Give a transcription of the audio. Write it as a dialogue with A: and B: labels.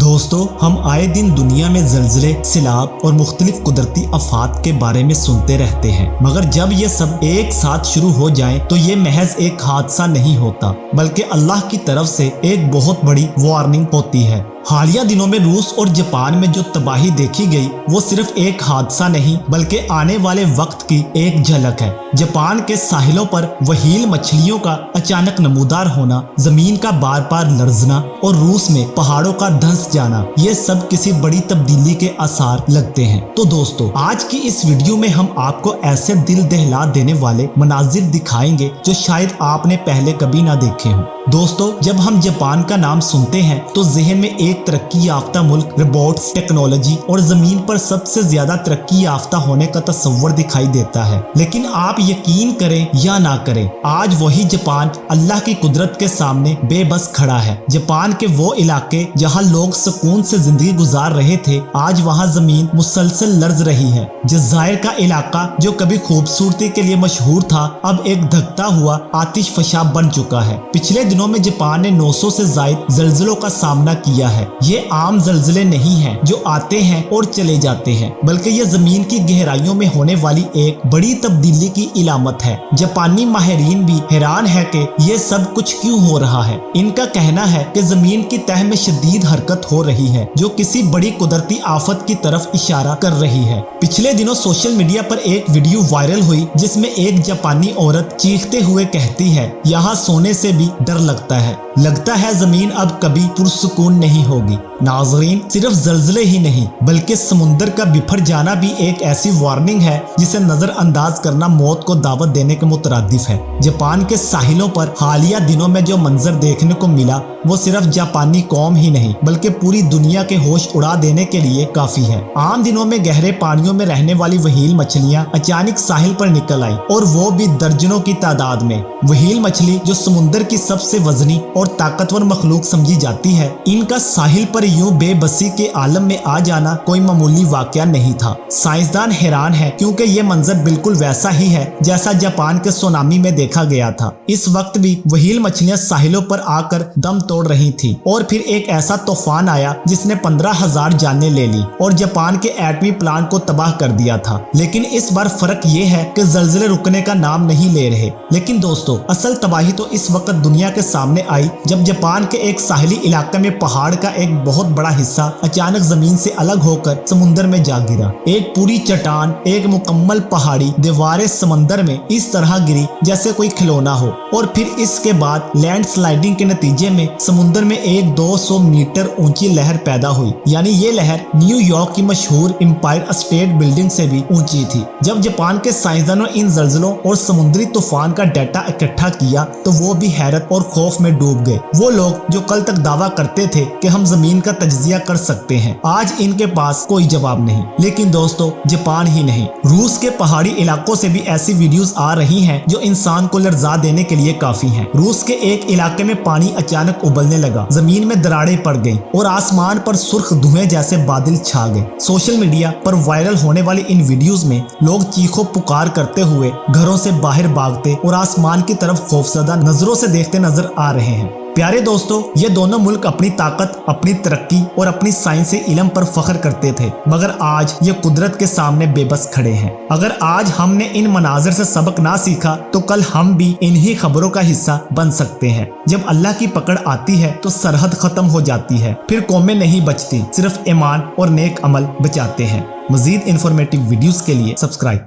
A: दोस्तों, हम आए दिन दुनिया में ज़लज़ले, सिलाब और मुख्तलिफ कुदरती आफात के बारे में सुनते रहते हैं, मगर जब ये सब एक साथ शुरू हो जाएं तो ये महज एक हादसा नहीं होता, बल्कि अल्लाह की तरफ से एक बहुत बड़ी वार्निंग होती है। हालिया दिनों में रूस और जापान में जो तबाही देखी गई वो सिर्फ एक हादसा नहीं बल्कि आने वाले वक्त की एक झलक है। जापान के साहिलों पर व्हेल मछलियों का अचानक नमूदार होना, जमीन का बार बार लरजना और रूस में पहाड़ों का धंस जाना, ये सब किसी बड़ी तब्दीली के आसार लगते हैं। तो दोस्तों, आज की इस वीडियो में हम आपको ऐसे दिल दहला देने वाले मनाजिर दिखाएंगे जो शायद आपने पहले कभी ना देखे हों। दोस्तों, जब हम जापान का नाम सुनते हैं तो जहन में एक तरक्की याफ्ता मुल्क, रोबोट्स, टेक्नोलॉजी और जमीन पर सबसे ज्यादा तरक्की याफ्ता होने का तस्वर दिखाई देता है। लेकिन आप यकीन करें या ना करें, आज वही जापान अल्लाह की कुदरत के सामने बेबस खड़ा है। जापान के वो इलाके जहां लोग सुकून से जिंदगी गुजार रहे थे, आज वहां जमीन मुसलसल लर्ज रही है। जज़ायर का इलाका जो कभी खूबसूरती के लिए मशहूर था, अब एक धकता हुआ आतिशफशा बन चुका है। पिछले दिनों में जापान ने 900 से ज्यादा ज़लज़लों का सामना किया है। ये आम ज़लज़ले नहीं हैं जो आते हैं और चले जाते हैं, बल्कि ये जमीन की गहराइयों में होने वाली एक बड़ी तब्दीली की इलामत है। जापानी माहिरीन भी हैरान है कि ये सब कुछ क्यों हो रहा है। इनका कहना है कि जमीन की तह में शदीद हरकत हो रही है जो किसी बड़ी कुदरती आफत की तरफ इशारा कर रही है। पिछले दिनों सोशल मीडिया पर एक वीडियो वायरल हुई जिसमें एक जापानी औरत चीखते हुए कहती है, यहाँ सोने से भी डर लगता है जमीन अब कभी पुरसुकून नहीं होगी। नाज़रीन, सिर्फ ज़लज़ले ही नहीं बल्कि समुंदर का बिफर जाना भी एक ऐसी वार्निंग है जिसे नजरअंदाज करना मौत को दावत देने के मुतरादिफ है। जापान के साहिलों पर हालिया दिनों में जो मंजर देखने को मिला वो सिर्फ जापानी कौम ही नहीं बल्कि पूरी दुनिया के होश उड़ा देने के लिए काफी है। आम दिनों में गहरे पानियों में रहने वाली व्हेल मछलियां अचानक साहिल पर निकल आई, और वो भी दर्जनों की तादाद में। व्हेल मछली जो समुंदर की सबसे वजनी और ताकतवर मखलूक समझी जाती है, इनका साहिल पर यूं बेबसी के आलम में आ जाना कोई मामूली वाकया नहीं था। साइंसदान हैरान है क्योंकि ये मंजर बिल्कुल वैसा ही है जैसा जापान के सुनामी में देखा गया था। इस वक्त भी व्हेल मछलियां साहिलों पर आकर दम तोड़ रही थी, और फिर एक ऐसा तूफान आया जिसने 15,000 जानें ले ली और जापान के एटमी प्लांट को तबाह कर दिया था। लेकिन इस बार फर्क ये है कि ज़लज़ले रुकने का नाम नहीं ले रहे। लेकिन दोस्तों, असल तबाही तो इस वक्त दुनिया के सामने आई जब जापान के एक साहिली इलाके में पहाड़ का एक बहुत बड़ा हिस्सा अचानक जमीन से अलग होकर समुंदर में जा गिरा। एक पूरी चट्टान, एक मुकम्मल पहाड़ी दीवारें समंदर में इस तरह गिरी जैसे कोई खिलौना हो, और फिर इसके बाद लैंड स्लाइडिंग के नतीजे में समुंदर में एक 200 मीटर ऊंची लहर पैदा हुई। यानी ये लहर न्यूयॉर्क की मशहूर एम्पायर स्टेट बिल्डिंग से भी ऊंची थी। जब जापान के साइंसदानों इन ज़लज़लों और समुद्री तूफान का डाटा इकट्ठा किया तो वो भी हैरत और खौफ में डूब गए। वो लोग जो कल तक दावा करते थे कि हम जमीन का तज्जिया कर सकते हैं, आज इनके पास कोई जवाब नहीं। लेकिन दोस्तों, जापान ही नहीं, रूस के पहाड़ी इलाकों से भी ऐसी वीडियोस आ रही हैं जो इंसान को लर्जा देने के लिए काफी हैं। रूस के एक इलाके में पानी अचानक उबलने लगा, जमीन में दरारें पड़ गईं और आसमान पर सुर्ख धुएं जैसे बादल छा गए। सोशल मीडिया पर वायरल होने वाली इन वीडियोस में लोग चीखों पुकार करते हुए घरों से बाहर भागते और आसमान की तरफ खौफजदा नजरों से देखते नजर आ रहे हैं। प्यारे दोस्तों, ये दोनों मुल्क अपनी ताकत, अपनी तरक्की और अपनी साइंसी इल्म पर फख्र करते थे, मगर आज ये कुदरत के सामने बेबस खड़े हैं। अगर आज हमने इन मनाजिर से सबक ना सीखा तो कल हम भी इन्हीं खबरों का हिस्सा बन सकते हैं। जब अल्लाह की पकड़ आती है तो सरहद खत्म हो जाती है, फिर कौमें नहीं बचती, सिर्फ ईमान और नेक अमल बचाते हैं। मजीद इंफॉर्मेटिव वीडियोस के लिए सब्सक्राइब